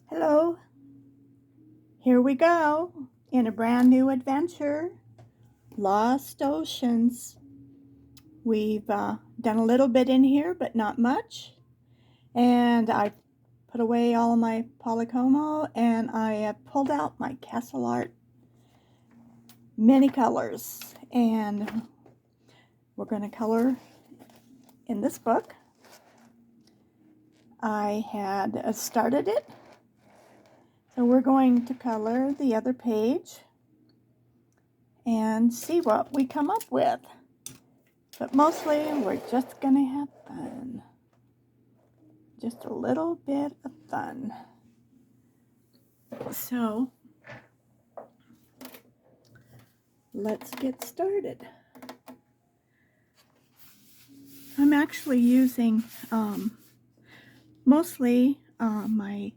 Hello, here we go in a brand new adventure, Lost Oceans. We've done a little bit in here, but not much. And I put away all of my Polycomo and I have pulled out my Castle Art mini colors. And we're going to color in this book. I had started it. So we're going to color the other page and see what we come up with. But mostly we're just going to have fun. Just a little bit of fun. So let's get started. I'm actually using mostly my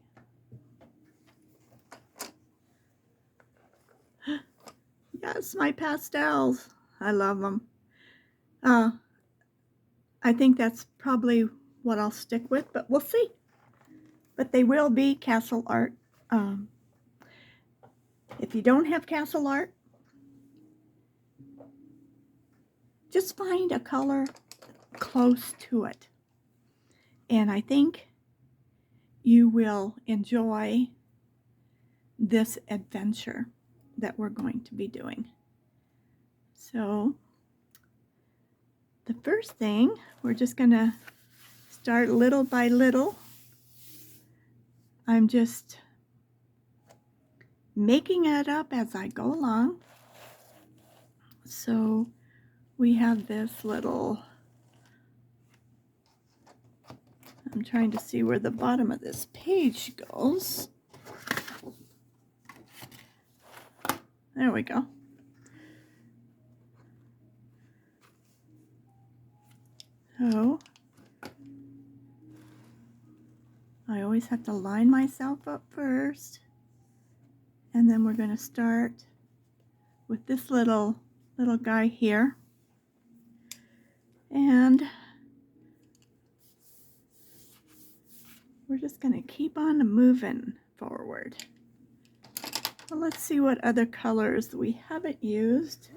my pastels. I love them. I think that's probably what I'll stick with, but we'll see. But they will be Castle Art. If you don't have Castle Art, just find a color close to it. And I think you will enjoy this adventure that we're going to be doing. So the first thing, we're just going to start little by little. I'm just making it up as I go along. So we have this little, I'm trying to see where the bottom of this page goes. There we go. So I always have to line myself up first, and then we're going to start with this little guy here, and we're just going to keep on moving forward. Well, let's see what other colors we haven't used.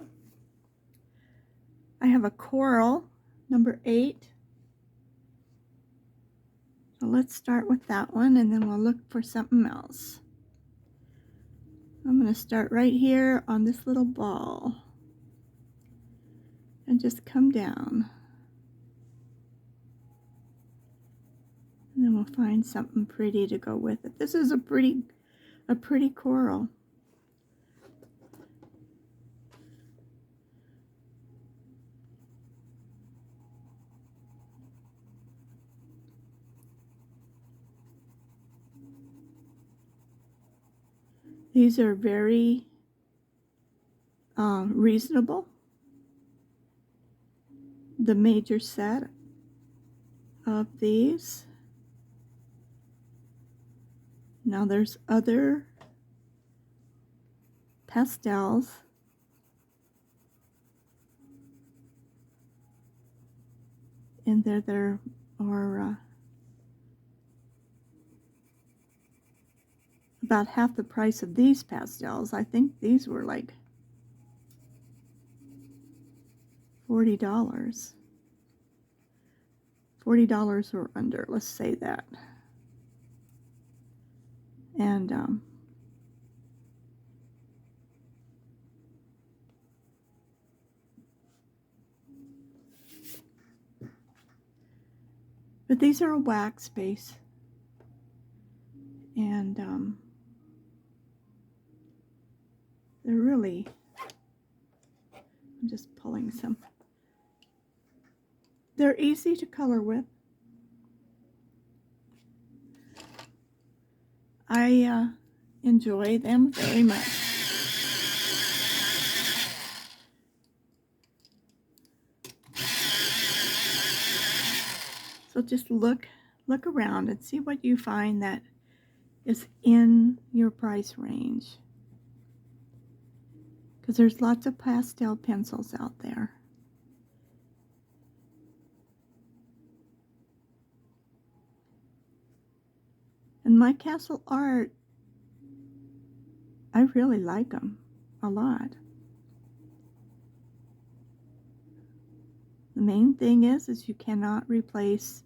I have a coral, number 8. So let's start with that one, and then we'll look for something else. I'm going to start right here on this little ball and just come down. And then we'll find something pretty to go with it. This is a pretty coral. These are very reasonable. The major set of these. Now there's other pastels and there are about half the price of these pastels. I think these were like $40. $40 or under, let's say that. And but these are a wax base, and they're really, I'm just pulling some. They're easy to color with. I enjoy them very much. So just look around and see what you find that is in your price range. Because there's lots of pastel pencils out there. And my castle art, I really like them a lot. The main thing is you cannot replace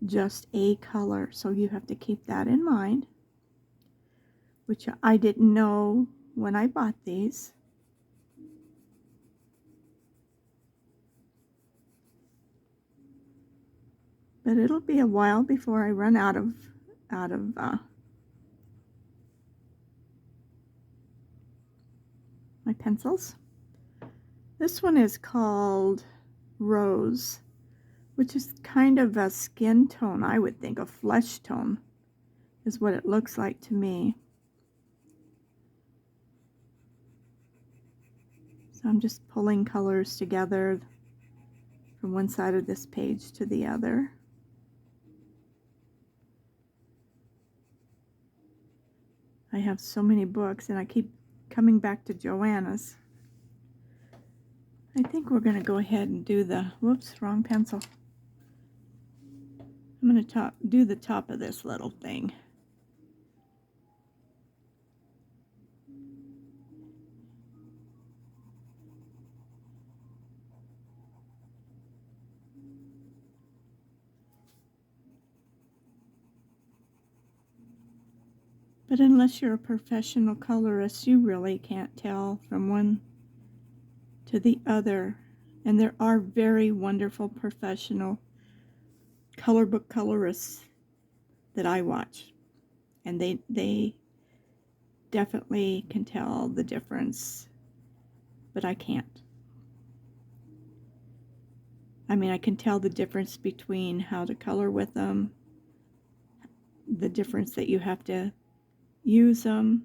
just a color, so you have to keep that in mind, which I didn't know when I bought these. But it'll be a while before I run out of my pencils. This one is called Rose, which is kind of a skin tone, I would think, a flesh tone is what it looks like to me. So I'm just pulling colors together from one side of this page to the other. I have so many books and I keep coming back to Johanna's. I think we're going to go ahead and do the, whoops, wrong pencil. I'm going to do the top of this little thing. But unless you're a professional colorist, you really can't tell from one to the other. And there are very wonderful professional color book colorists that I watch. And they definitely can tell the difference, but I can't. I mean, I can tell the difference between how to color with them, the difference that you have to use them.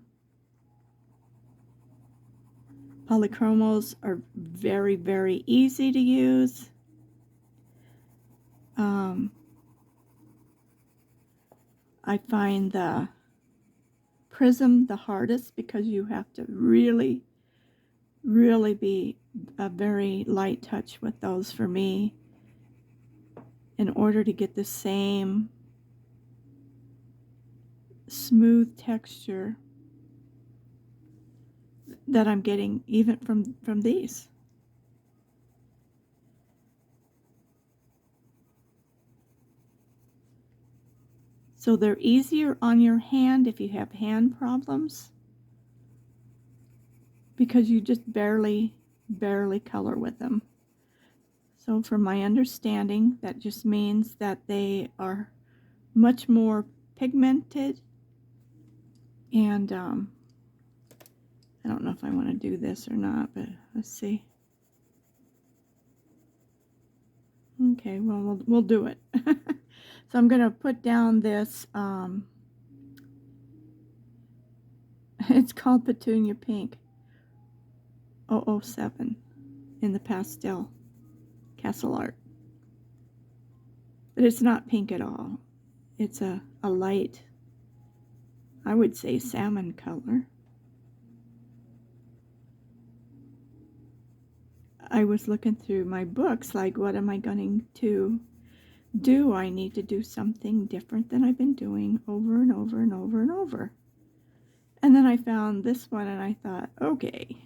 Polychromos are very, very easy to use. I find the Prism the hardest because you have to really, really be a very light touch with those for me in order to get the same smooth texture that I'm getting even from these. So they're easier on your hand if you have hand problems because you just barely color with them. So from my understanding, that just means that they are much more pigmented. And I don't know if I want to do this or not, but let's see. Okay, well, we'll do it. So I'm going to put down this, it's called Petunia Pink 007 in the pastel castle art. But it's not pink at all. It's a light, I would say, salmon color. I was looking through my books, like, what am I going to do? I need to do something different than I've been doing over and over and over and over. And then I found this one and I thought, okay.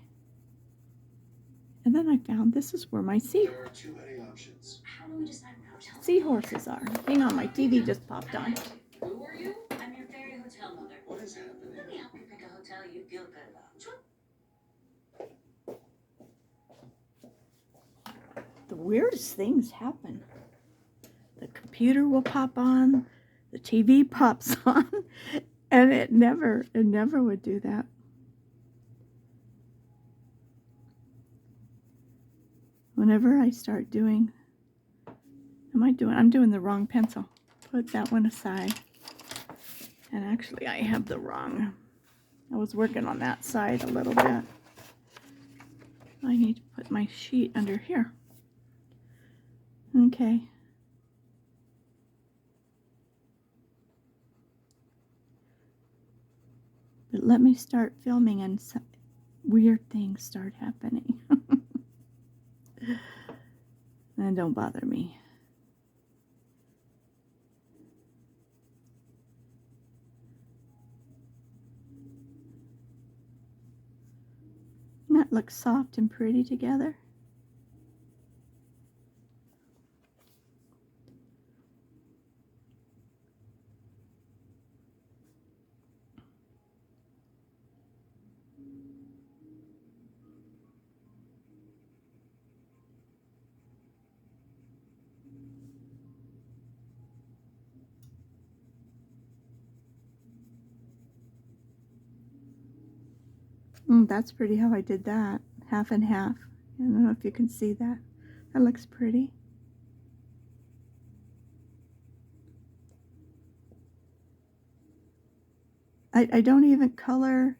And then I found this is where my There are too many options. How do we decide what hotel? seahorses are. Hang on, my TV just popped on. Who are you? I'm your fairy hotel mother. What is happening? Let me help you pick a hotel you feel good about. Sure. The weirdest things happen. The computer will pop on, the TV pops on, and it never would do that. Whenever I start doing, I'm doing the wrong pencil. Put that one aside. And actually I have the wrong, I was working on that side a little bit. I need to put my sheet under here. Okay. But let me start filming and some weird things start happening. And don't bother me. that looks soft and pretty together. That's pretty how I did that. Half and half. I don't know if you can see that. That looks pretty. I don't even color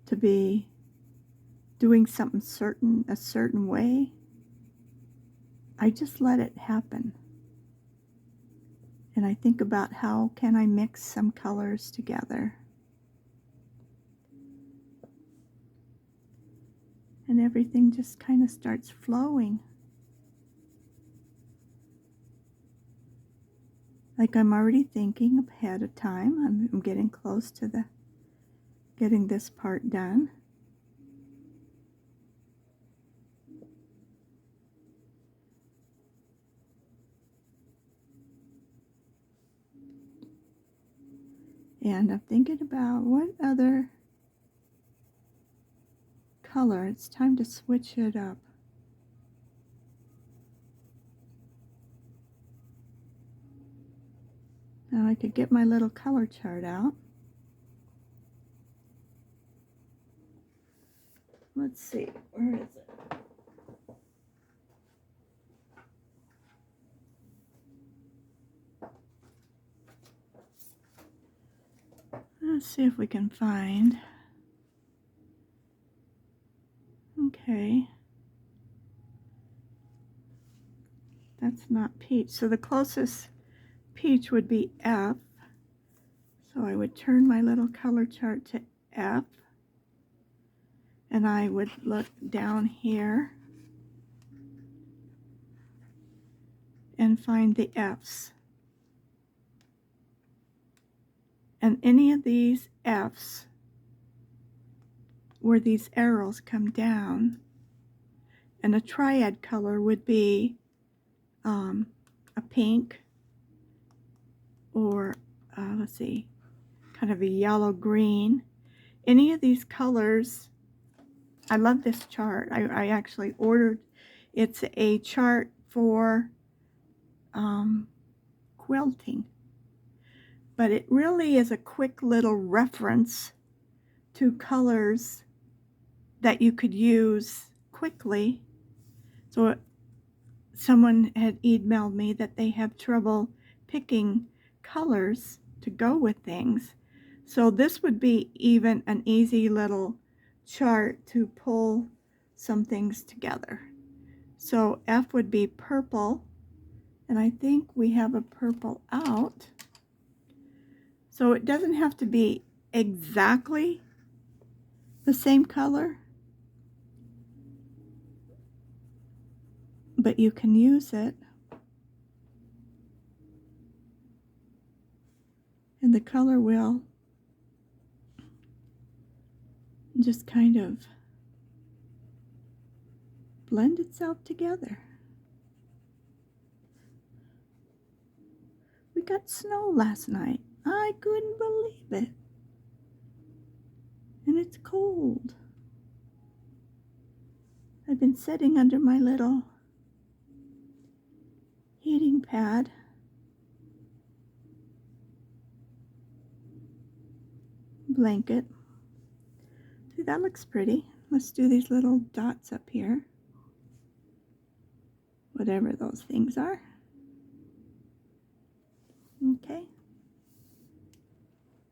to be doing something a certain way. I just let it happen. And I think about how can I mix some colors together. And everything just kind of starts flowing. Like I'm already thinking ahead of time. I'm getting close to getting this part done. And I'm thinking about what other color. It's time to switch it up. Now I could get my little color chart out. Let's see, where is it? Let's see if we can find. Okay. That's not peach. So the closest peach would be F. So I would turn my little color chart to F. And I would look down here and find the F's. And any of these F's where these arrows come down, and a triad color would be a pink or let's see, kind of a yellow green. Any of these colors. I love this chart. I actually ordered. It's a chart for quilting, but it really is a quick little reference to colors that you could use quickly. So someone had emailed me that they have trouble picking colors to go with things. So this would be even an easy little chart to pull some things together. So F would be purple, and I think we have a purple out. So it doesn't have to be exactly the same color, but you can use it. And the color will just kind of blend itself together. We got snow last night. I couldn't believe it. And it's cold. I've been sitting under my little heating pad. Blanket. See, that looks pretty. Let's do these little dots up here. Whatever those things are. Okay.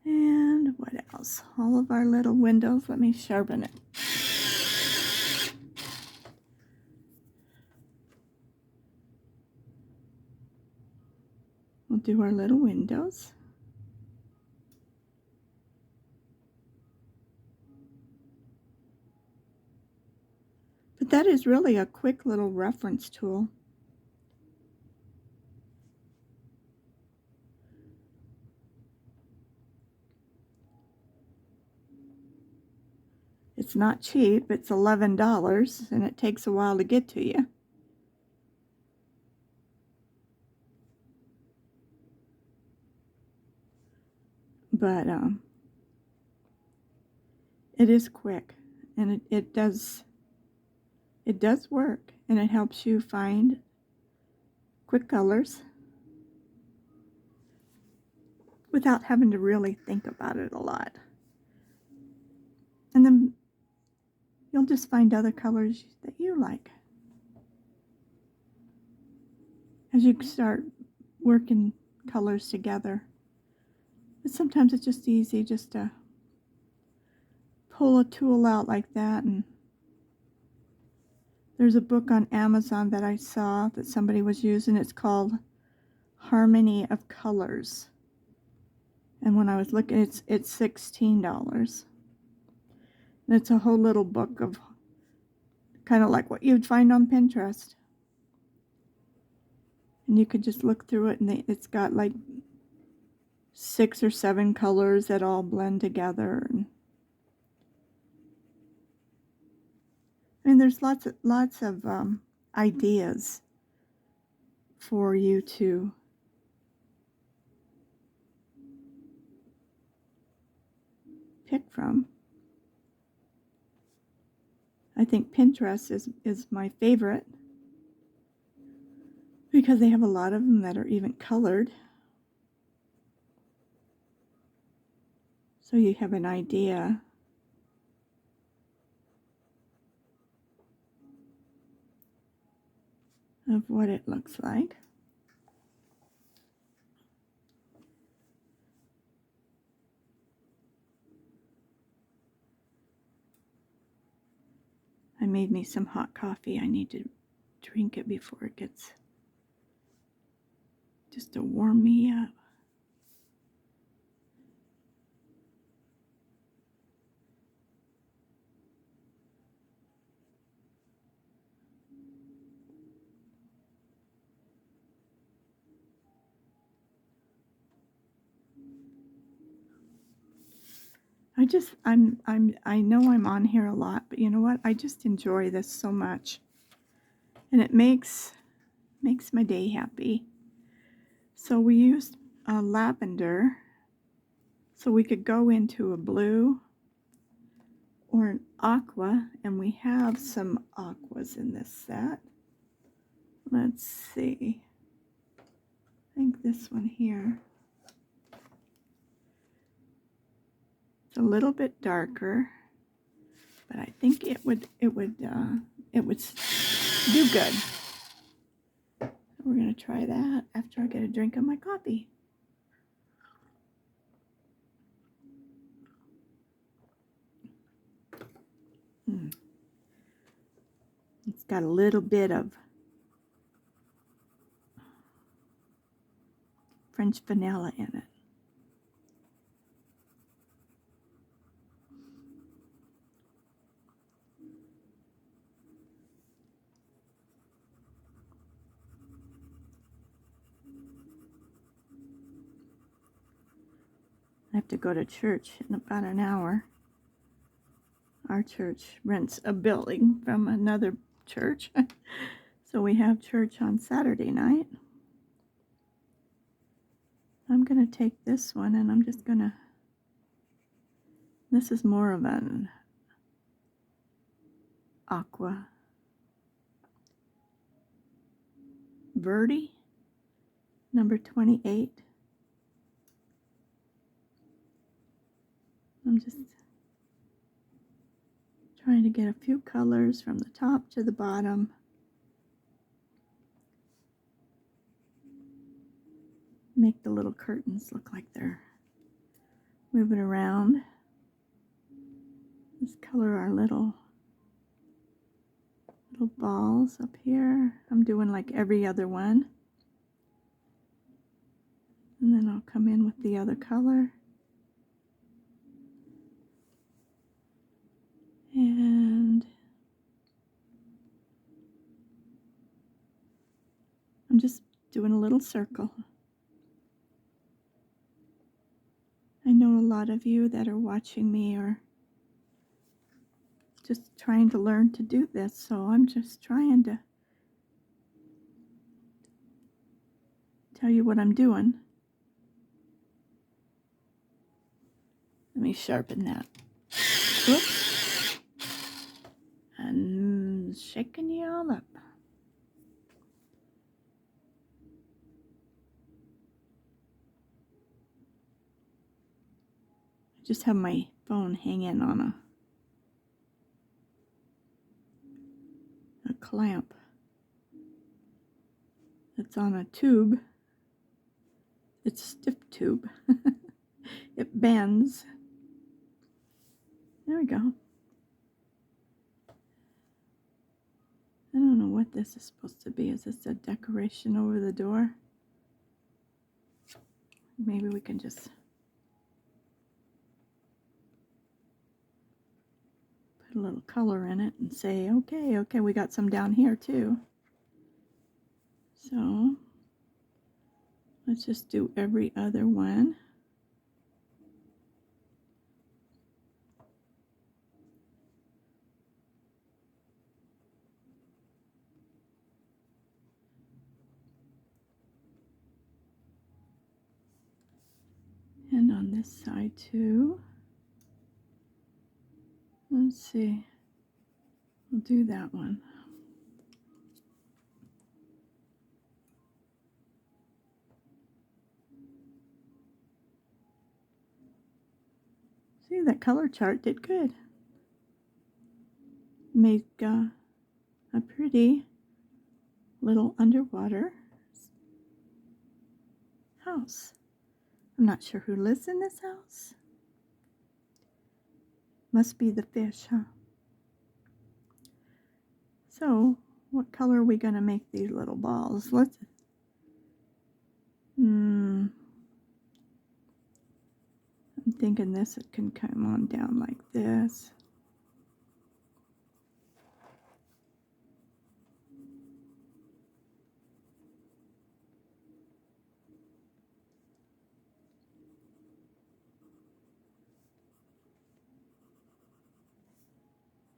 And what else? All of our little windows. Let me sharpen it. We'll do our little windows. But that is really a quick little reference tool. It's not cheap. It's $11, and it takes a while to get to you. But it is quick, and it does work, and it helps you find quick colors without having to really think about it a lot. And then you'll just find other colors that you like as you start working colors together. But sometimes it's just easy just to pull a tool out like that. And there's a book on Amazon that I saw that somebody was using. It's called Harmony of Colors. And when I was looking, it's $16. And it's a whole little book of kind of like what you'd find on Pinterest. And you could just look through it, and it's got like 6 or 7 colors that all blend together. And I mean, there's lots of ideas for you to pick from. I think Pinterest is my favorite because they have a lot of them that are even colored. So you have an idea of what it looks like. I made me some hot coffee. I need to drink it before it gets, just to warm me up. I know I'm on here a lot, but you know what? I just enjoy this so much. And it makes my day happy. So we used lavender, so we could go into a blue or an aqua, and we have some aquas in this set. Let's see. I think this one here. It's a little bit darker, but I think it would do good. We're gonna try that after I get a drink of my coffee. It's got a little bit of French vanilla in it. I have to go to church in about an hour. Our church rents a building from another church. So we have church on Saturday night. I'm going to take this one, and I'm just going to, this is more of an aqua. Verde, number 28. I'm just trying to get a few colors from the top to the bottom. Make the little curtains look like they're moving around. Let's color our little balls up here. I'm doing like every other one. And then I'll come in with the other color. And I'm just doing a little circle. I know a lot of you that are watching me are just trying to learn to do this, so I'm just trying to tell you what I'm doing. Let me sharpen that. Whoops. And shaking you all up. I just have my phone hanging on a clamp. It's on a tube. It's a stiff tube. It bends. There we go. I don't know what this is supposed to be. Is this a decoration over the door? Maybe we can just put a little color in it and say, okay, we got some down here too. So let's just do every other one. And on this side too. Let's see. We'll do that one. See, that color chart did good. Make a pretty little underwater house. I'm not sure who lives in this house. Must be the fish, huh? So, what color are we going to make these little balls? Let's... I'm thinking this, it can come on down like this.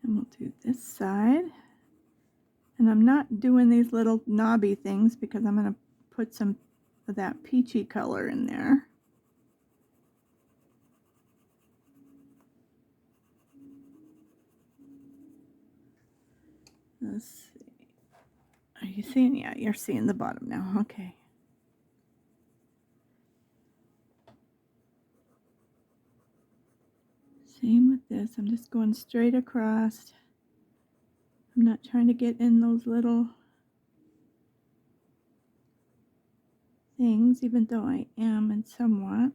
And we'll do this side. And I'm not doing these little knobby things because I'm going to put some of that peachy color in there. Let's see. Are you seeing? Yeah, you're seeing the bottom now. Okay. Same with this. I'm just going straight across. I'm not trying to get in those little things, even though I am in somewhat.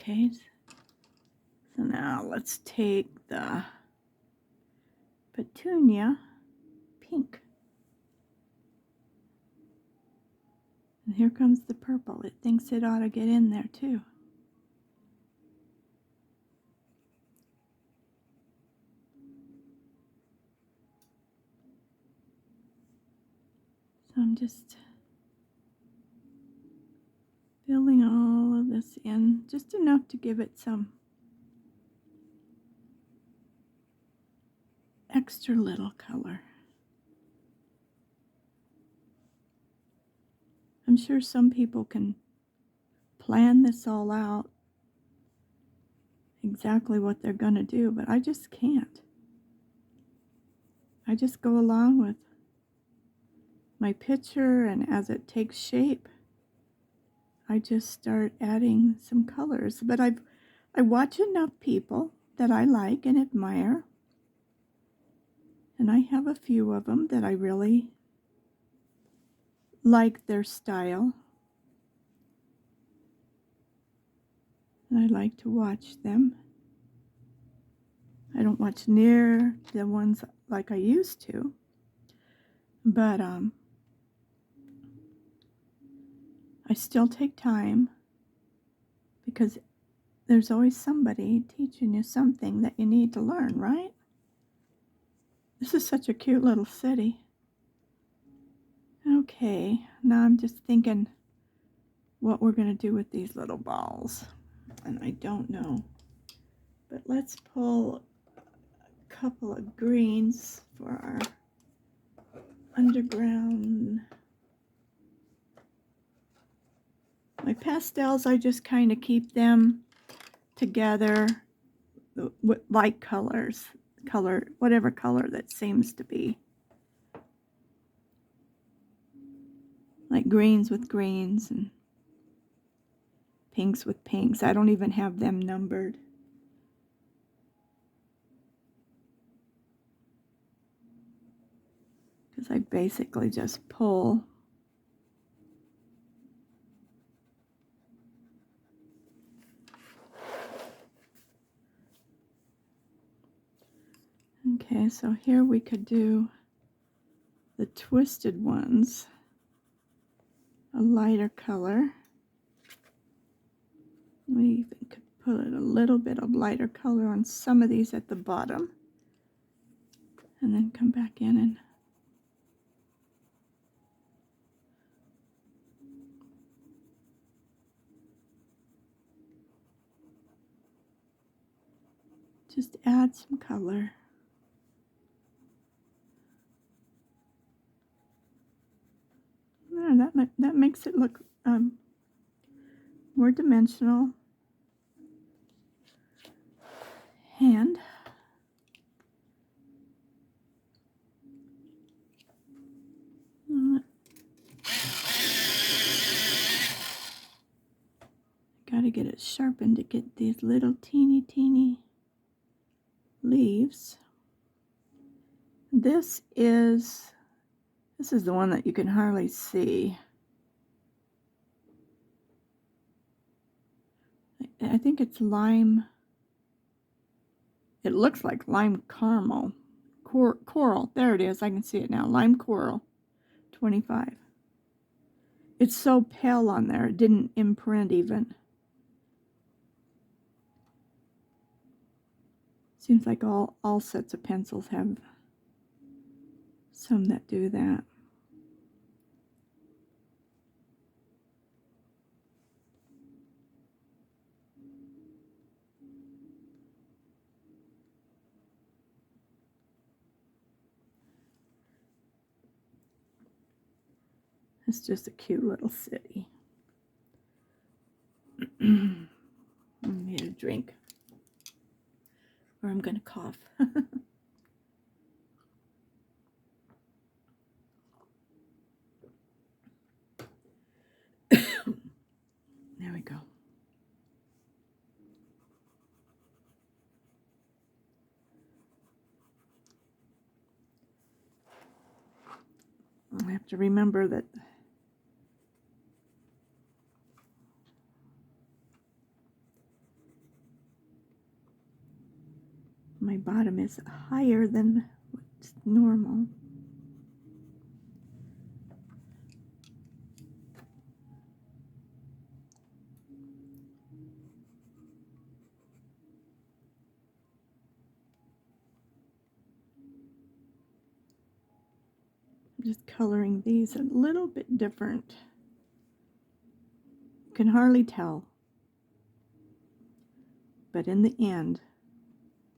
Okay, so now let's take the petunia pink. And here comes the purple. It thinks it ought to get in there too. So I'm just filling all of this in, just enough to give it some extra little color. I'm sure some people can plan this all out, exactly what they're going to do, but I just can't. I just go along with my picture, and as it takes shape, I just start adding some colors. But I watch enough people that I like and admire, and I have a few of them that I really like their style, and I like to watch them. I don't watch near the ones like I used to, but I still take time because there's always somebody teaching you something that you need to learn, right? This is such a cute little city. Okay, now I'm just thinking what we're going to do with these little balls. And I don't know. But let's pull a couple of greens for our underground. My pastels, I just kind of keep them together with light colors, whatever color that seems to be. Like greens with greens and pinks with pinks. I don't even have them numbered. Because I basically just pull. Okay, so here we could do the twisted ones, a lighter color. We even could put a little bit of lighter color on some of these at the bottom. And then come back in and just add some color. Yeah, that makes it look more dimensional. And gotta get it sharpened to get these little teeny leaves. This is the one that you can hardly see. I think it's lime. It looks like lime caramel. Coral. There it is. I can see it now. Lime coral. 25. It's so pale on there. It didn't imprint even. Seems like all sets of pencils have some that do that. It's just a cute little city. I need a drink, or I'm gonna cough. There we go. I have to remember that my bottom is higher than what's normal. I'm just coloring these a little bit different. You can hardly tell, but in the end,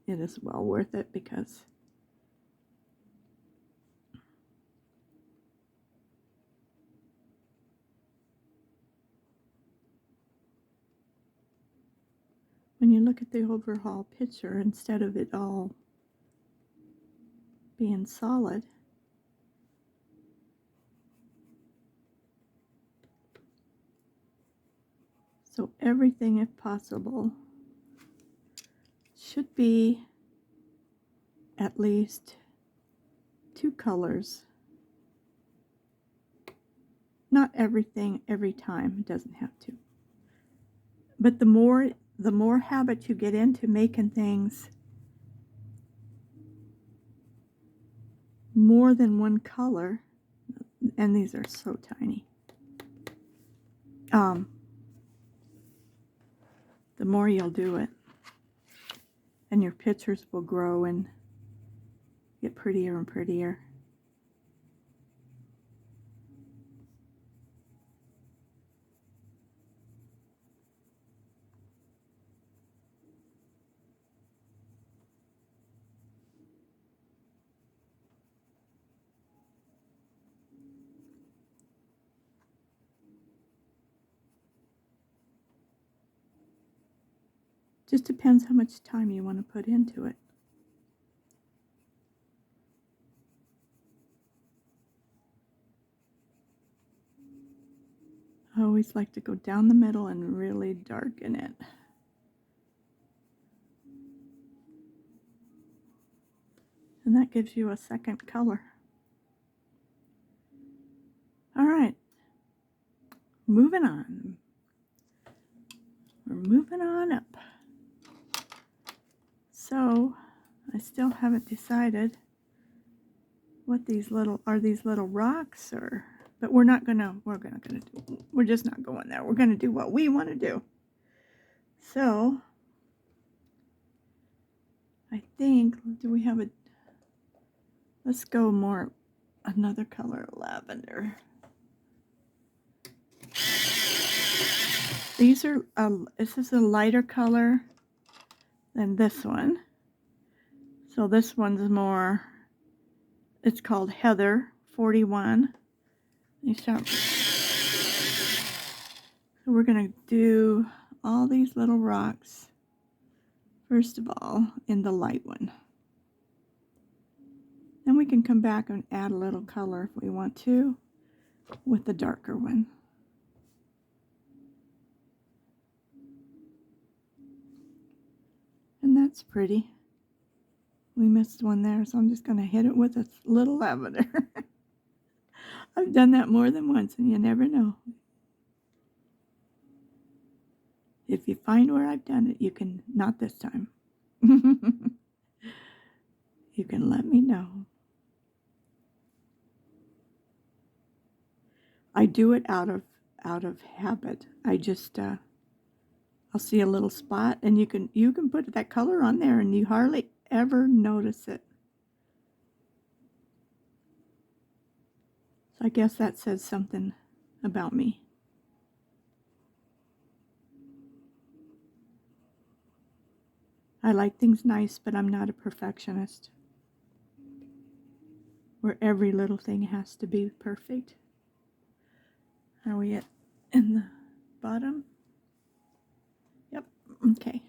it is well worth it because when you look at the overall picture, instead of it all being solid, so everything, if possible, should be at least 2 colors. Not everything every time, it doesn't have to. But the more habit you get into making things more than one color, and these are so tiny, the more you'll do it, and your pictures will grow and get prettier and prettier. Just depends how much time you want to put into it. I always like to go down the middle and really darken it. And that gives you a second color. All right, moving on. We're moving on up. So I still haven't decided what these little rocks or, but we're just not going there. We're gonna do what we want to do. So I think, let's go more another color, lavender. These are, this is a lighter color than this one. So this one's more, it's called Heather 41. So we're gonna do all these little rocks, first of all, in the light one. Then we can come back and add a little color if we want to with the darker one. And that's pretty. We missed one there, so I'm just going to hit it with a little lavender. I've done that more than once, and you never know. If you find where I've done it, you can, not this time. You can let me know. I do it out of habit. I just I'll see a little spot, and you can put that color on there, and you hardly ever notice it. So I guess that says something about me. I like things nice, but I'm not a perfectionist, where every little thing has to be perfect. Are we in the bottom? Yep, okay.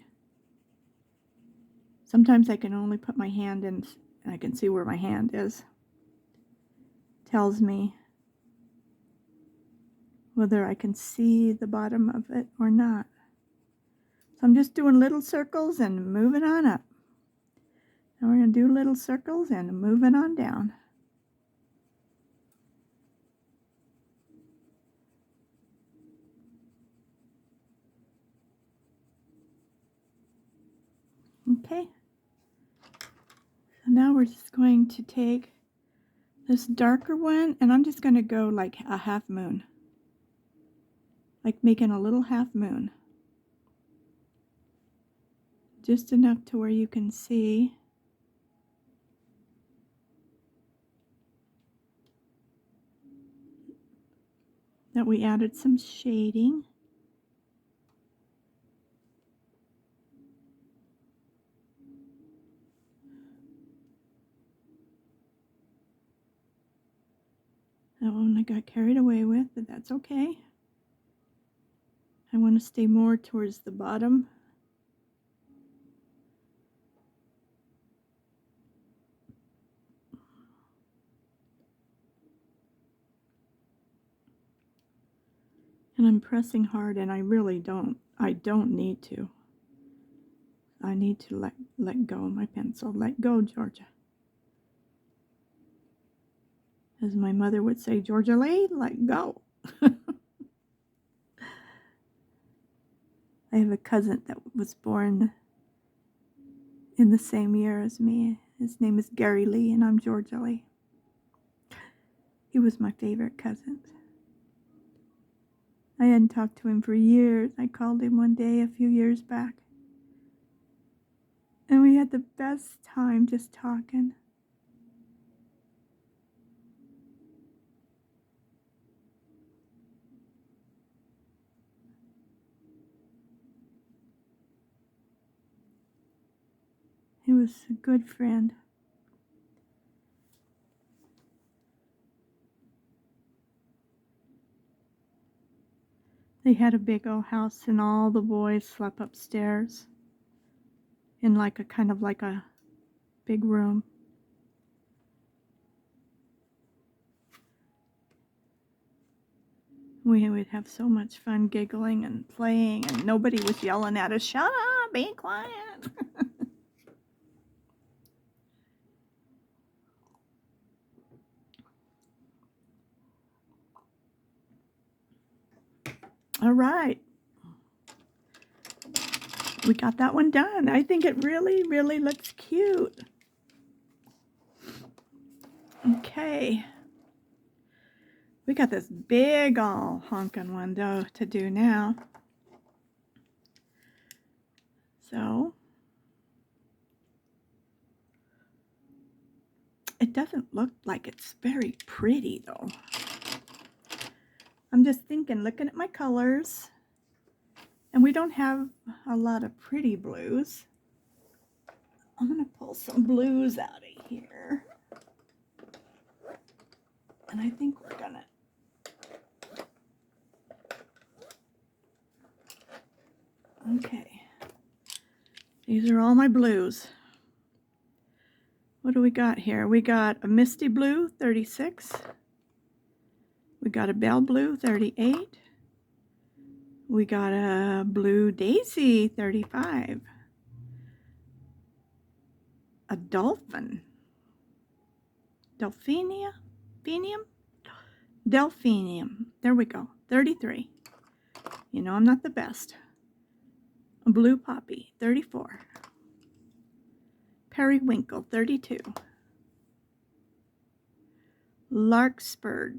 Sometimes I can only put my hand in, and I can see where my hand is. Tells me whether I can see the bottom of it or not. So I'm just doing little circles and moving on up. And we're going to do little circles and moving on down. Okay. So now we're just going to take this darker one, and I'm just going to go like a half moon. Like making a little half moon. Just enough to where you can see that we added some shading. That one I got carried away with, but that's okay. I want to stay more towards the bottom. And I'm pressing hard, and I really don't need to. I need to let go of my pencil. Let go, Georgia. As my mother would say, Georgia Lee, let go. I have a cousin that was born in the same year as me. His name is Gary Lee, and I'm Georgia Lee. He was my favorite cousin. I hadn't talked to him for years. I called him one day a few years back. And we had the best time just talking. He was a good friend. They had a big old house, and all the boys slept upstairs. in like a kind of like a big room. We would have so much fun giggling and playing, and nobody was yelling at us, "Shut up, be quiet." All right. We got that one done. I think it really, really looks cute. Okay. We got this big all honkin' one though to do now. So it doesn't look like it's very pretty though. I'm just thinking, looking at my colors, and we don't have a lot of pretty blues. I'm gonna pull some blues out of here. And I think we're gonna okay. These are all my blues. What do we got here? We got a Misty Blue, 36. We got a Belle Blue, 38. We got a Blue Daisy, 35. A Dolphin. Delphinium. There we go. 33. You know I'm not the best. A Blue Poppy, 34. Periwinkle, 32. Larkspur,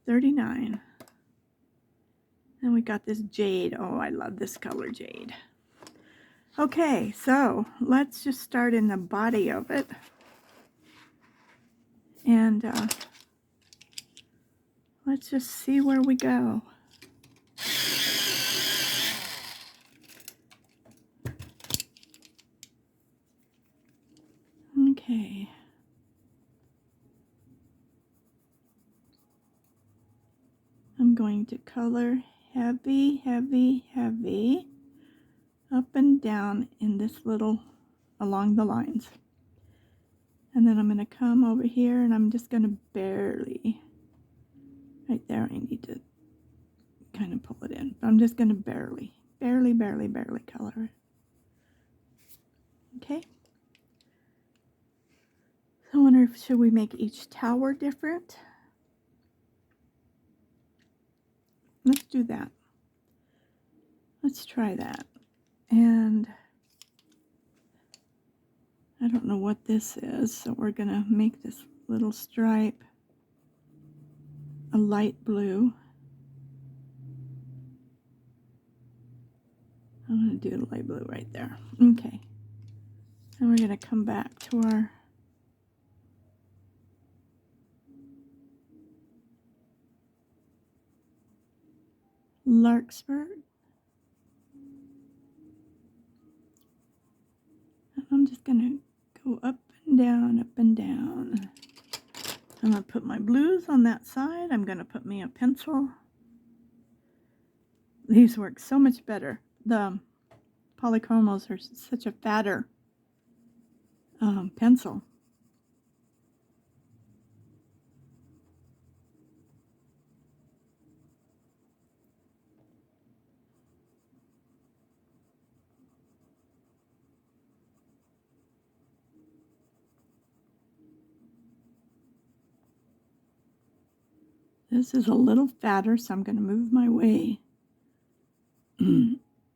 39. And we got this jade. Oh, I love this color, jade. Okay, so let's just start in the body of it. And let's just see where we go. Okay. I'm going to color heavy, heavy, heavy up and down in this little, along the lines. And then I'm going to come over here and I'm just going to barely, right there, I need to kind of pull it in. But I'm just going to barely color it. Okay. So I wonder if, should we make each tower different? Let's do that. Let's try that. And I don't know what this is, so we're going to make this little stripe a light blue. I'm going to do the light blue right there. Okay. And we're going to come back to our Larkspur. I'm just going to go up and down, up and down. I'm going to put my blues on that side. I'm going to put me a pencil. These work so much better. The polychromos are such a fatter pencil. This is a little fatter, so I'm going to move my way.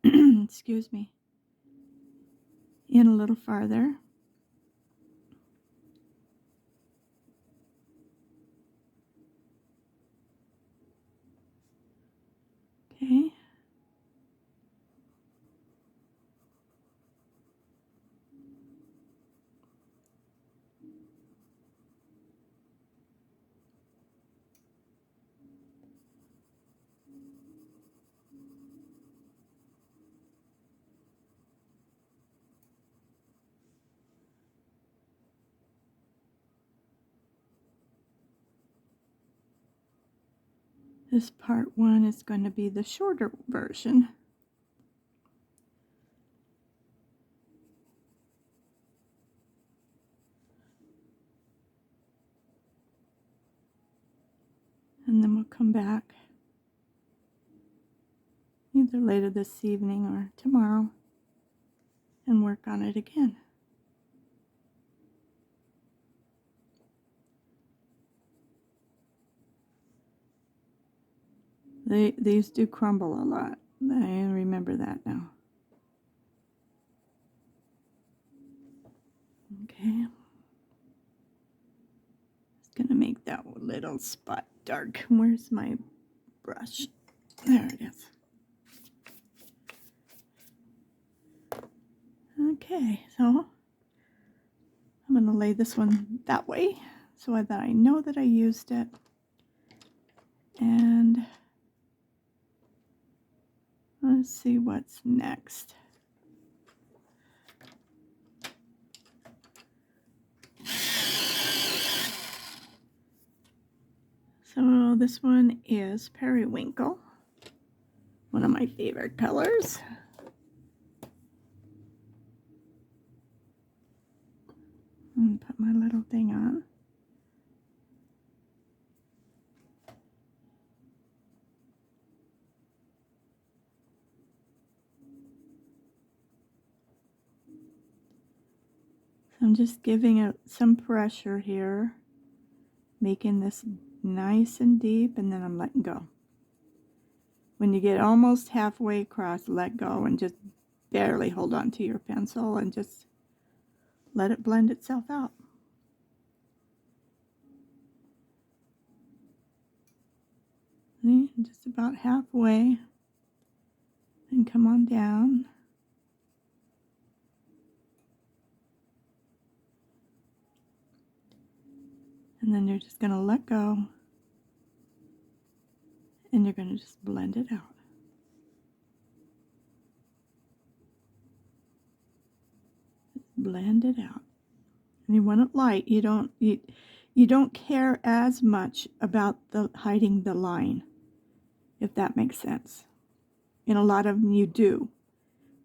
Excuse me. In a little farther. Okay. This part one is going to be the shorter version. And then we'll come back either later this evening or tomorrow and work on it again. These do crumble a lot. I remember that now. Okay. Just gonna make that little spot dark. Where's my brush? There it is. Okay, so I'm gonna lay this one that way so that I know that I used it. And let's see what's next. So this one is Periwinkle, one of my favorite colors. And put my little thing on. So I'm just giving it some pressure here, making this nice and deep, and then I'm letting go. When you get almost halfway across, let go and just barely hold on to your pencil and just let it blend itself out. See, just about halfway, and come on down. And then you're just going to let go, and you're going to just blend it out. Blend it out. And you want it light. You don't care as much about the hiding the line, if that makes sense. In a lot of them you do,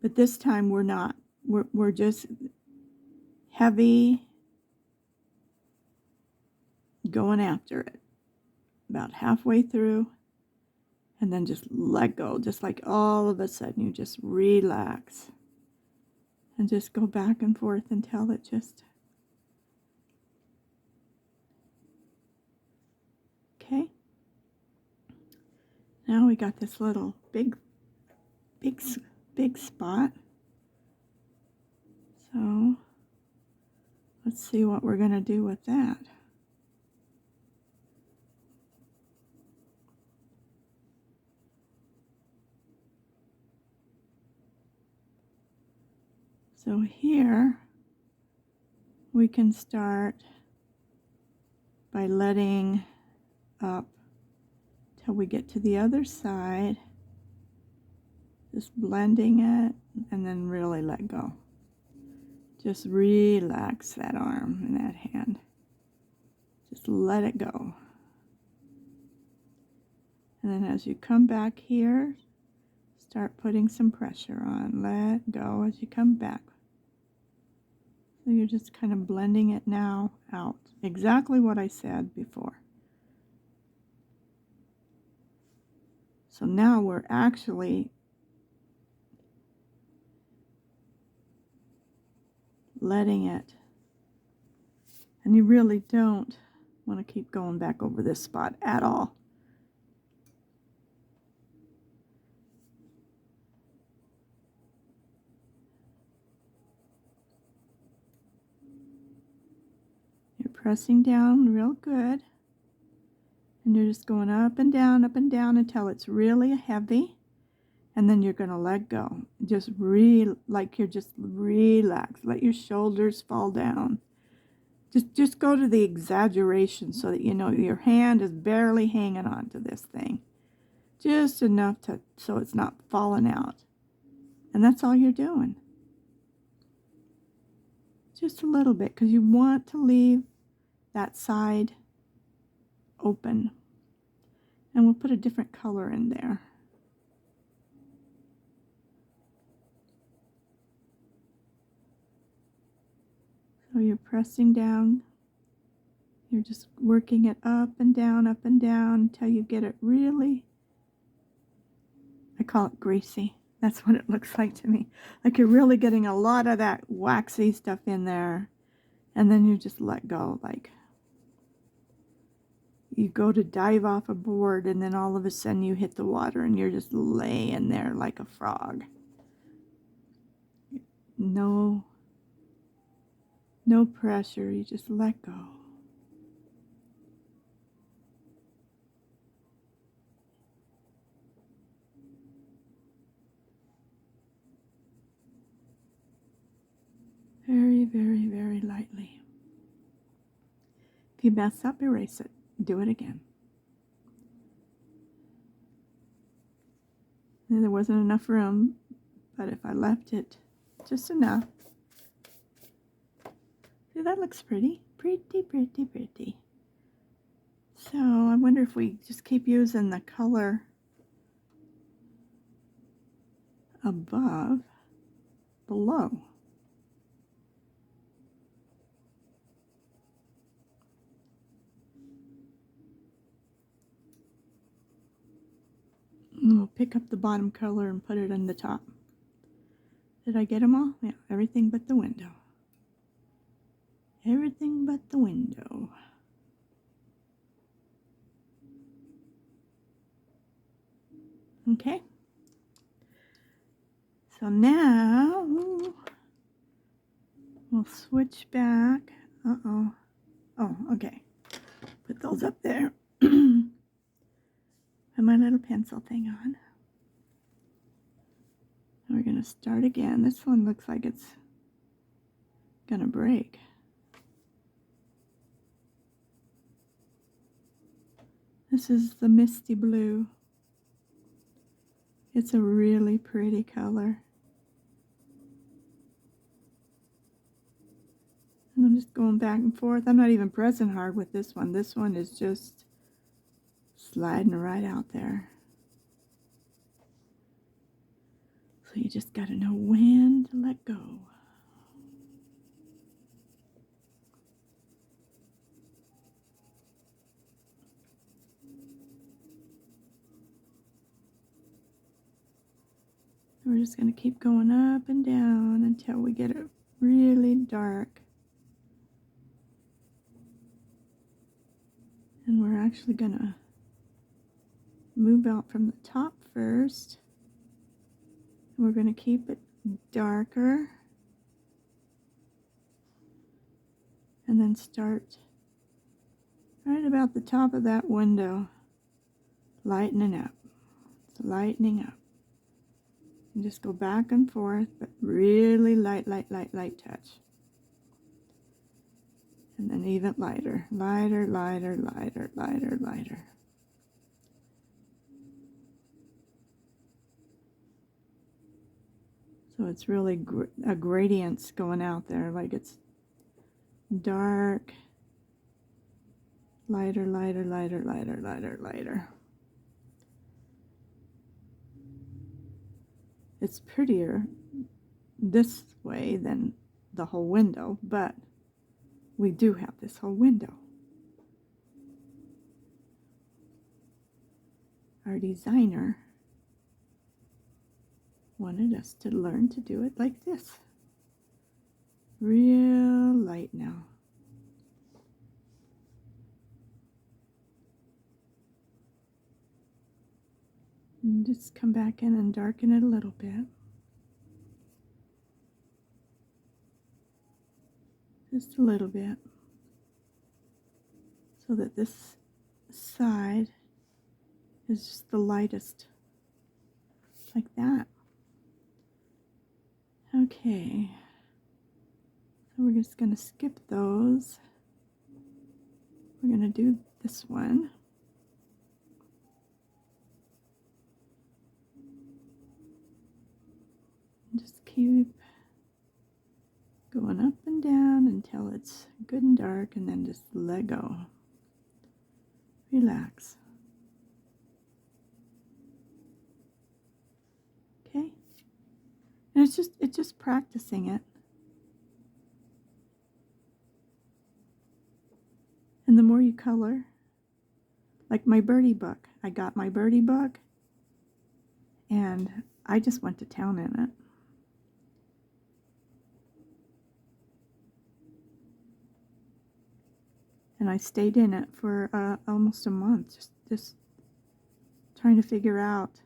but this time we're not. We're just heavy, going after it. About halfway through, and then just let go. Just like all of a sudden you just relax. And just go back and forth until it just... Okay. Now we got this little big spot. So let's see what we're going to do with that. So here we can start by letting up till we get to the other side, just blending it, and then really let go. Just relax that arm and that hand. Just let it go. And then as you come back here, start putting some pressure on. Let go as you come back. So you're just kind of blending it now out. Exactly what I said before. So now we're actually letting it. And you really don't want to keep going back over this spot at all. You're pressing down real good. And you're just going up and down until it's really heavy. And then you're going to let go. Just like you're just relax. Let your shoulders fall down. Just go to the exaggeration so that you know your hand is barely hanging on to this thing. Just enough so it's not falling out. And that's all you're doing. Just a little bit, because you want to leave that side open. And we'll put a different color in there. So you're pressing down. You're just working it up and down until you get it really, I call it greasy. That's what it looks like to me. Like you're really getting a lot of that waxy stuff in there. And then you just let go. Like you go to dive off a board and then all of a sudden you hit the water and you're just laying there like a frog. No pressure. You just let go. Very, very, very lightly. If you mess up, erase it. Do it again. And there wasn't enough room, but if I left it just enough. See, that looks pretty. Pretty, pretty, pretty. So I wonder if we just keep using the color above, below. And we'll pick up the bottom color and put it in the top. Did I get them all? Yeah, everything but the window. Everything but the window. Okay. So now we'll switch back. Uh-oh. Oh, okay. Put those up there. Put my little pencil thing on. And we're going to start again. This one looks like it's going to break. This is the misty blue. It's a really pretty color. And I'm just going back and forth. I'm not even pressing hard with this one. This one is just sliding right out there. So you just got to know when to let go. We're just going to keep going up and down until we get it really dark. And we're actually going to move out from the top first. And we're going to keep it darker. And then start right about the top of that window, lightening up. It's lightening up. And just go back and forth, but really light touch. And then even lighter, lighter, lighter, lighter, lighter, lighter. So it's really a gradient's going out there, like it's dark, lighter, lighter, lighter, lighter, lighter, lighter. It's prettier this way than the whole window, but we do have this whole window. Our designer wanted us to learn to do it like this. Real light now. And just come back in and darken it a little bit. Just a little bit. So that this side is just the lightest. Like that. Okay. So we're just going to skip those. We're going to do this one. Just keep going up and down until it's good and dark, and then just let go. Relax. Okay? And it's just practicing it. And the more color. Like my birdie book. I got my birdie book and I just went to town in it. And I stayed in it for almost a month, just trying to figure out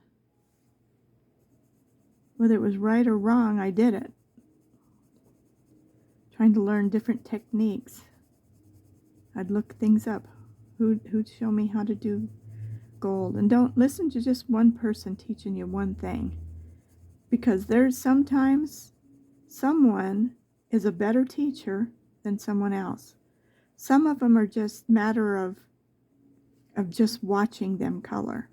whether it was right or wrong. I did it. Trying to learn different techniques. I'd look things up. Who'd show me how to do gold. And don't listen to just one person teaching you one thing. Because there's sometimes someone is a better teacher than someone else. Some of them are just matter of just watching them color.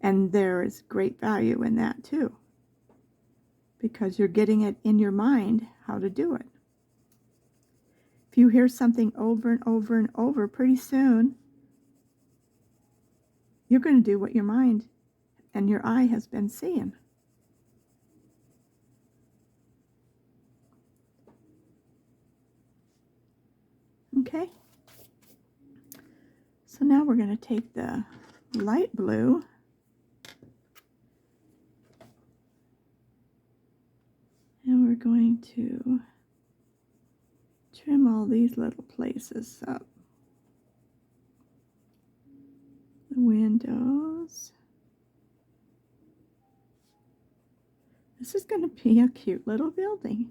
And there is great value in that too. Because you're getting it in your mind how to do it. If you hear something over and over and over, pretty soon you're going to do what your mind and your eye has been seeing. Okay? So now we're going to take the light blue and we're going to trim all these little places up. The windows. This is going to be a cute little building.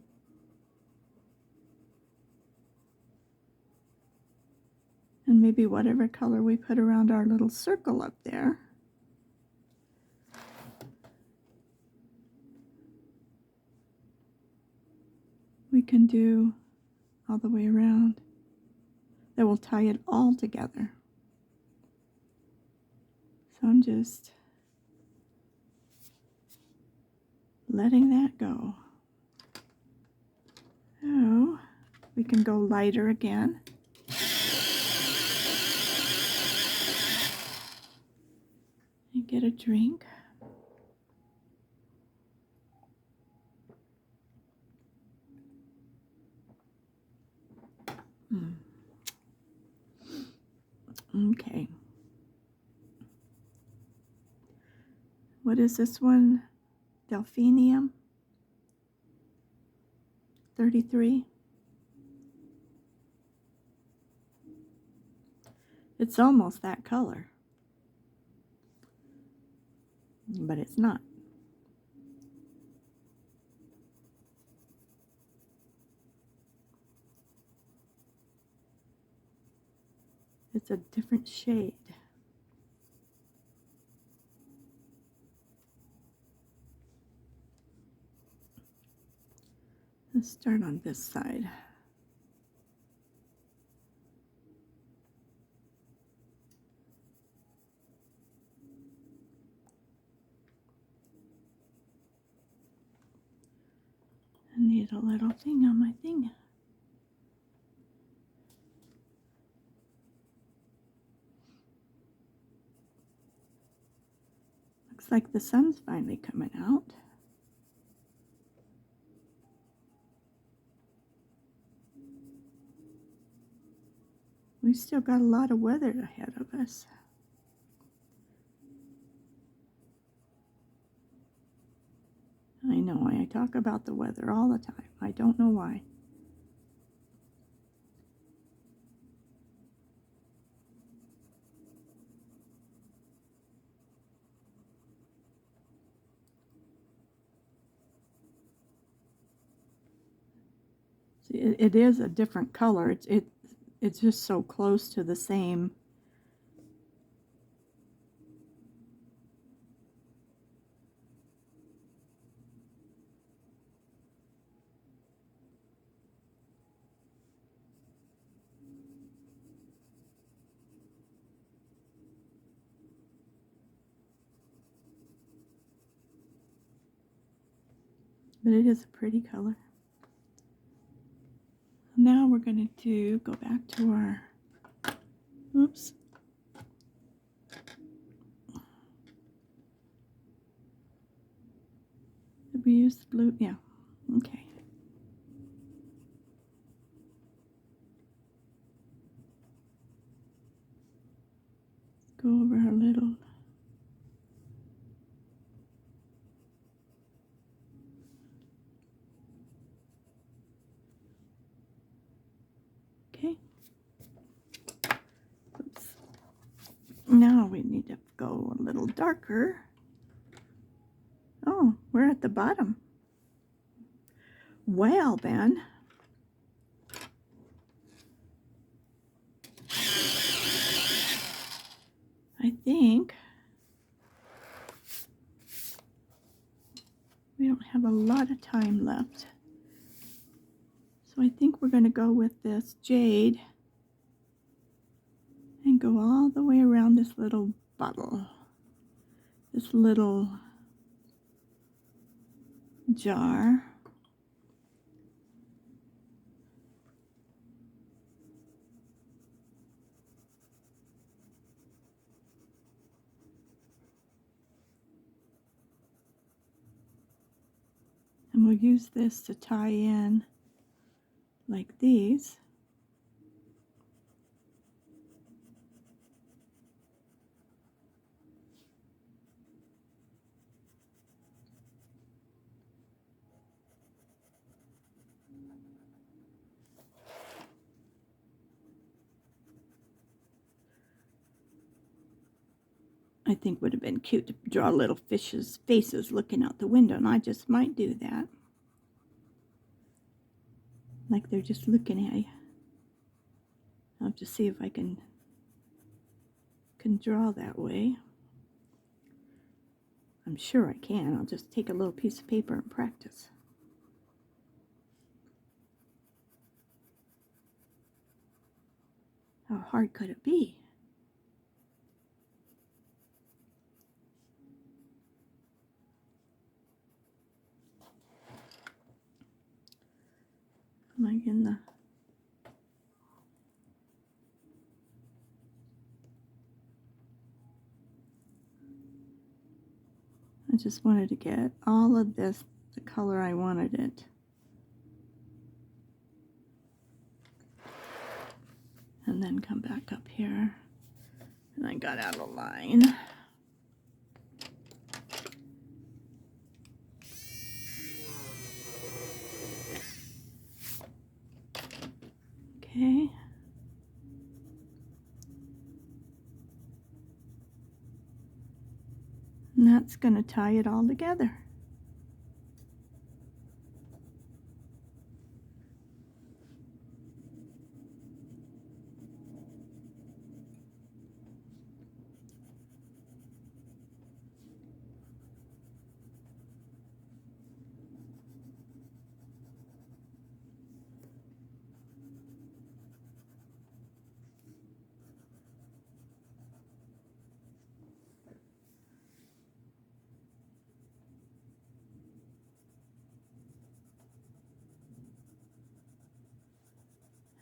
And maybe whatever color we put around our little circle up there. We can do all the way around. That will tie it all together. So I'm just letting that go. So we can go lighter again. And get a drink. Okay. What is this one? Delphinium 33. It's almost that color, but it's not. It's a different shade. Let's start on this side. I need a little thing on my thing. Looks like the sun's finally coming out. We've still got a lot of weather ahead of us. I know, I talk about the weather all the time. I don't know why. See, it is a different color. It's just so close to the same. But it is a pretty color. Now we're going to go back to our, oops. Did we use the blue? Yeah, okay. Now we need to go a little darker. Oh, we're at the bottom. Well then, I think we don't have a lot of time left. So I think we're going to go with this jade and go all the way around this little bottle, this little jar. And we'll use this to tie in like these. I think would have been cute to draw little fishes' faces looking out the window, and I just might do that. Like they're just looking at you. I'll have to see if I can draw that way. I'm sure I can. I'll just take a little piece of paper and practice. How hard could it be? Am I in the... I just wanted to get all of this the color I wanted it. And then come back up here. And I got out a line. Okay. And that's going to tie it all together.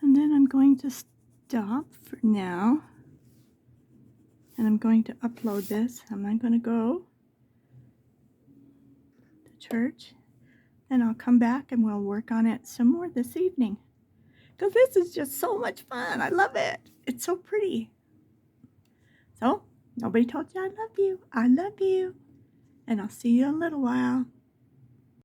And then I'm going to stop for now. And I'm going to upload this. I'm not going to go to church. Then I'll come back and we'll work on it some more this evening. Because this is just so much fun. I love it. It's so pretty. So, nobody told you I love you. I love you. And I'll see you in a little while.